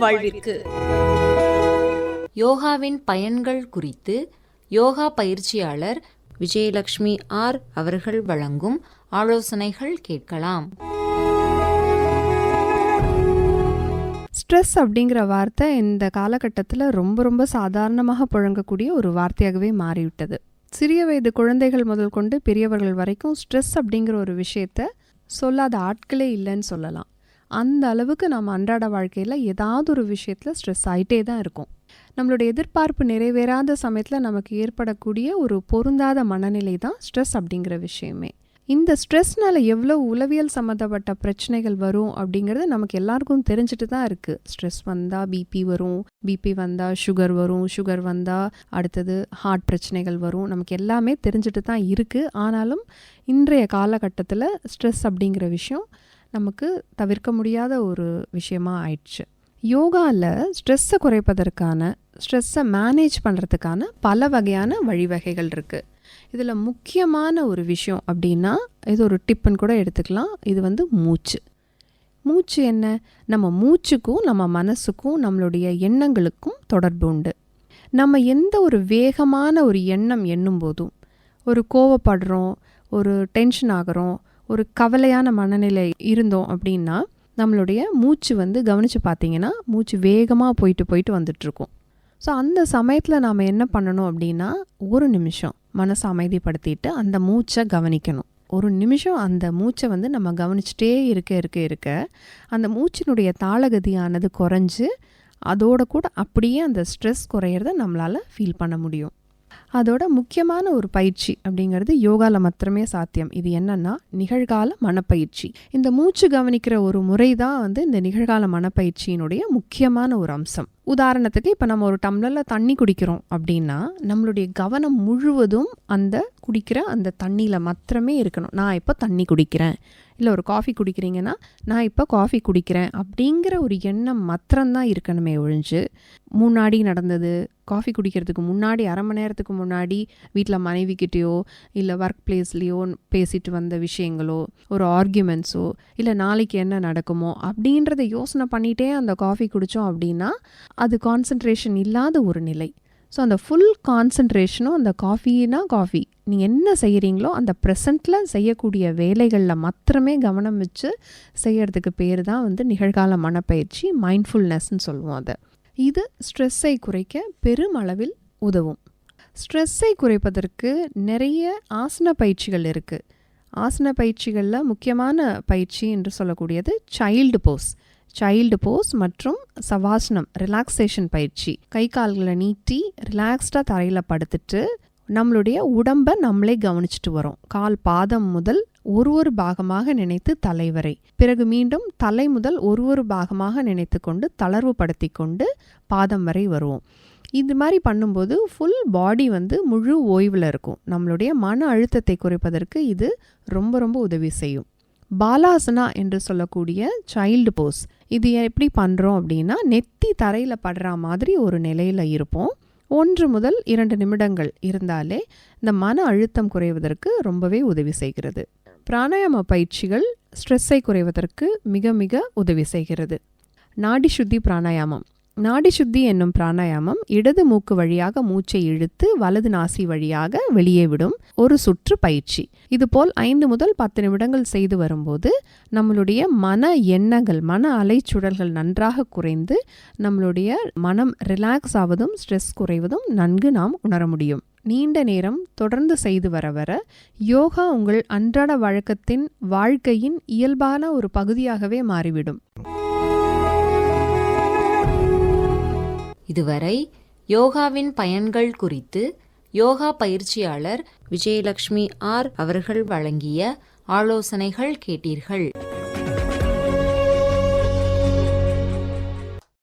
வாழ்விற்கு. யோகாவின் பயன்கள் குறித்து யோகா பயிற்சியாளர் விஜயலட்சுமி ஆர் அவர்கள் வழங்கும் ஆலோசனைகள் கேட்கலாம். ஸ்ட்ரெஸ் அப்படிங்கிற வார்த்தை இந்த காலகட்டத்தில் ரொம்ப ரொம்ப சாதாரணமாக புழங்கக்கூடிய ஒரு வார்த்தையாகவே மாறிவிட்டது. சிறிய வயது குழந்தைகள் முதல் கொண்டு பெரியவர்கள் வரைக்கும் ஸ்ட்ரெஸ் அப்படிங்கிற ஒரு விஷயத்த சொல்லாத ஆட்களே இல்லைன்னு சொல்லலாம். அந்த அளவுக்கு நம்ம அன்றாட வாழ்க்கையில் ஏதாவது ஒரு விஷயத்தில் ஸ்ட்ரெஸ் ஆகிட்டே தான் இருக்கும். நம்மளுடைய எதிர்பார்ப்பு நிறைவேறாத சமயத்தில் நமக்கு ஏற்படக்கூடிய ஒரு பொருந்தாத மனநிலை தான் ஸ்ட்ரெஸ் அப்படிங்கிற விஷயமே. இந்த ஸ்ட்ரெஸ்னால் எவ்வளோ உளவியல் சம்மந்தப்பட்ட பிரச்சனைகள் வரும் அப்படிங்கிறது நமக்கு எல்லாருக்கும் தெரிஞ்சுட்டு தான் இருக்குது. ஸ்ட்ரெஸ் வந்தால் பிபி வரும், பிபி வந்தால் சுகர் வரும், சுகர் வந்தால் அடுத்தது ஹார்ட் பிரச்சனைகள் வரும், நமக்கு எல்லாமே தெரிஞ்சுட்டு தான் இருக்குது. ஆனாலும் இன்றைய காலகட்டத்தில் ஸ்ட்ரெஸ் அப்படிங்கிற விஷயம் நமக்கு தவிர்க்க முடியாத ஒரு விஷயமாக ஆயிடுச்சு. யோகாவில் ஸ்ட்ரெஸ்ஸை குறைப்பதற்கான, ஸ்ட்ரெஸ்ஸை மேனேஜ் பண்ணுறதுக்கான பல வகையான வழிவகைகள் இருக்குது. இதில் முக்கியமான ஒரு விஷயம் அப்படின்னா, இது ஒரு டிப்புன்னு கூட எடுத்துக்கலாம், இது மூச்சு. மூச்சு என்ன? நம்ம மூச்சுக்கும் நம்ம மனசுக்கும் நம்மளுடைய எண்ணங்களுக்கும் தொடர்பு உண்டு. நம்ம எந்த ஒரு வேகமான ஒரு எண்ணம் எண்ணும் போதும், ஒரு கோவப்படுறோம், ஒரு டென்ஷன் ஆகிறோம், ஒரு கவலையான மனநிலை இருந்தோம் அப்படின்னா நம்மளுடைய மூச்சு கவனித்து பார்த்தீங்கன்னா மூச்சு வேகமாக போயிட்டு வந்துட்டுருக்கும். ஸோ அந்த சமயத்தில் நாம் என்ன பண்ணணும் அப்படின்னா, ஒரு நிமிஷம் மனசை அமைதிப்படுத்திட்டு அந்த மூச்சை கவனிக்கணும். ஒரு நிமிஷம் அந்த மூச்சை நம்ம கவனிச்சிட்டே இருக்க அந்த மூச்சினுடைய தாளகதியானது குறைஞ்சு அதோட கூட அப்படியே அந்த ஸ்ட்ரெஸ் குறையிறத நம்மளால் ஃபீல் பண்ண முடியும். அதோட முக்கியமான ஒரு பயிற்சி அப்படிங்கிறது யோகாவில் மாத்திரமே சாத்தியம். இது என்னன்னா நிகழ்கால மனப்பயிற்சி. இந்த மூச்சு கவனிக்கிற ஒரு முறை தான் இந்த நிகழ்கால மனப்பயிற்சியினுடைய முக்கியமான ஒரு அம்சம். உதாரணத்துக்கு இப்போ நம்ம ஒரு டம்ளரில் தண்ணி குடிக்கிறோம் அப்படின்னா நம்மளுடைய கவனம் முழுவதும் அந்த குடிக்கிற அந்த தண்ணியில் மாத்திரமே இருக்கணும். நான் இப்போ தண்ணி குடிக்கிறேன், இல்லை ஒரு காஃபி குடிக்கிறீங்கன்னா நான் இப்போ காஃபி குடிக்கிறேன் அப்படிங்கிற ஒரு எண்ணம் மாத்திரம்தான் இருக்கணுமே ஒழிஞ்சு, முன்னாடி நடந்தது, காஃபி குடிக்கிறதுக்கு முன்னாடி அரை மணி நேரத்துக்கு முன்னாடி வீட்டில் மனைவிக்கிட்டேயோ இல்லை ஒர்க் பிளேஸ்லேயோ பேசிட்டு வந்த விஷயங்களோ, ஒரு ஆர்கியூமெண்ட்ஸோ, இல்லை நாளைக்கு என்ன நடக்குமோ அப்படின்றத யோசனை பண்ணிகிட்டே அந்த காஃபி குடித்தோம் அப்படின்னா அது கான்சன்ட்ரேஷன் இல்லாத ஒரு நிலை. ஸோ அந்த ஃபுல் கான்சன்ட்ரேஷனும் அந்த காஃபினா காஃபி, நீங்கள் என்ன செய்கிறீங்களோ அந்த ப்ரெசண்ட்டில் செய்யக்கூடிய வேலைகளில் மாத்திரமே கவனம் வச்சு செய்கிறதுக்கு பேர் தான் நிகழ்கால மனப்பயிற்சி, மைண்ட்ஃபுல்னஸ்ன்னு சொல்லுவோம். அதை இது ஸ்ட்ரெஸ்ஸை குறைக்க பெருமளவில் உதவும். ஸ்ட்ரெஸ்ஸை குறைப்பதற்கு நிறைய ஆசன பயிற்சிகள் இருக்குது. ஆசன பயிற்சிகளில் முக்கியமான பயிற்சி என்று சொல்லக்கூடியது சைல்டு போஸ் மற்றும் சவாசனம், ரிலாக்ஸேஷன் பயிற்சி. கை கால்களை நீட்டி ரிலாக்ஸ்டாக தரையில் படுத்துட்டு நம்மளுடைய உடம்பை நம்மளே கவனிச்சுட்டு வரோம். கால் பாதம் முதல் ஒரு பாகமாக நினைத்து தலை வரை, பிறகு மீண்டும் தலை முதல் ஒரு பாகமாக நினைத்து கொண்டு தளர்வு படுத்தி கொண்டு பாதம் வரை வருவோம். இது மாதிரி பண்ணும்போது ஃபுல் பாடி முழு ஓய்வில் இருக்கும். நம்மளுடைய மன அழுத்தத்தை குறைப்பதற்கு இது ரொம்ப ரொம்ப உதவி செய்யும். பாலாசனா என்று சொல்லக்கூடிய சைல்டு போஸ், இது எப்படி பண்ணுறோம் அப்படின்னா, நெத்தி தரையில் படுற மாதிரி ஒரு நிலையில் இருப்போம். 1 முதல் 2 நிமிடங்கள் இருந்தாலே இந்த மன அழுத்தம் குறைவதற்கு ரொம்பவே உதவி செய்கிறது. பிராணாயாம பயிற்சிகள் ஸ்ட்ரெஸ்ஸை குறைவதற்கு மிக மிக உதவி செய்கிறது. நாடி சுத்தி பிராணாயாமம். நாடி சுத்தி என்னும் பிராணாயாமம் இடது மூக்கு வழியாக மூச்சை இழுத்து வலது நாசி வழியாக வெளியே விடும் ஒரு சுற்று பயிற்சி. இதுபோல் 5 முதல் 10 நிமிடங்கள் செய்து வரும்போது நம்மளுடைய மன எண்ணங்கள், மன அலைச்சுழல்கள் நன்றாக குறைந்து நம்மளுடைய மனம் ரிலாக்ஸ் ஆவதும் ஸ்ட்ரெஸ் குறைவதும் நன்கு நாம் உணர முடியும். நீண்ட நேரம் தொடர்ந்து செய்து வர யோகா உங்கள் அன்றாட வழக்கத்தின் வாழ்க்கையின் இயல்பான ஒரு பகுதியாகவே மாறிவிடும். இதுவரை யோகாவின் பயன்கள் குறித்து யோகா பயிற்சியாளர் விஜயலட்சுமி ஆர் அவர்கள் வழங்கிய ஆலோசனைகள் கேட்டீர்கள்.